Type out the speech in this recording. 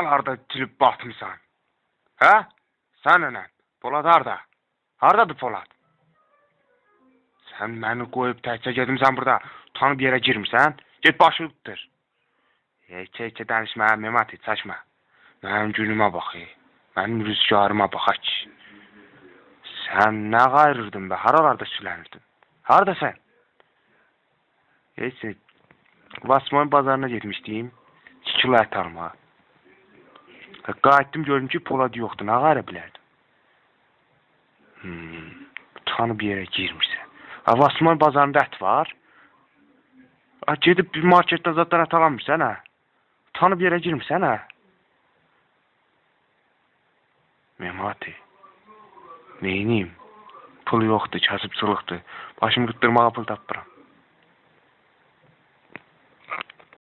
buralarda tilib batmısan? Hə? Sən nənən, Polad harda? Hardadır Polad? Sən məni qoyub təkcə gedimsən burada, utanıb yerə girmirsən? Get başını tutur. Heç danışma, Memati, çaşma. Mənim günümə bax, mənim rüzgarıma bax, aç. Sən nə qayırırdın be, haralarda sülənirdin? Harada sən? Heç, Vasmoy bazarına getmişdim, 2 kilo ət almağa. Qayıtdım, gördüm ki, Polad yoxdur, nə qayıra bilərdim? Utanıb yerə girmirsən. Vasmoy bazarında ət var. Gedib bir marketdə zaddan ət alamırsan, hə? Utanıb yerə girmirsən, hə? Memati, neyniyim? Pul yoxdur, kasıbçılıqdır. Başımı qıtdırmağa pul tapıram.